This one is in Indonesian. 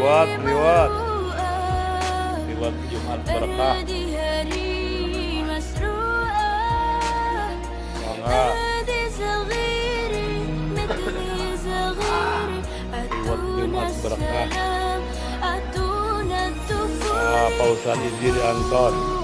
Liwat Jumat berkah. Bangga. Liwat Jumat berkah. Pak Ustadz izin diangkut.